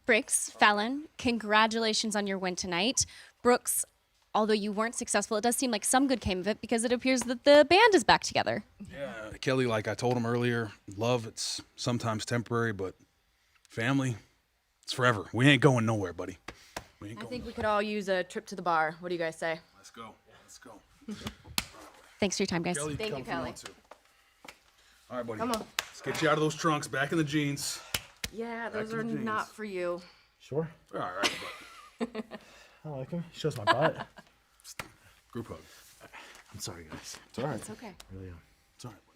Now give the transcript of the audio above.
Briggs, Fallon, congratulations on your win tonight. Brooks, although you weren't successful, it does seem like some good came of it because it appears that the band is back together. Yeah, Kelly, like I told him earlier, love, it's sometimes temporary, but family, it's forever. We ain't going nowhere, buddy. We ain't I going think we nowhere. could all use a trip to the bar. What do you guys say? Let's go. Let's go. Thanks for your time, guys. Kelly, Thank come you, if you Kelly. want to. All right, buddy. Come on. Let's get you out of those trunks, back in the jeans. Yeah, those to are the jeans. not for you. Sure. All right, but I like him. He shows my butt. group hug. I'm sorry, guys. It's all right. It's okay. Really am. It's all right, buddy.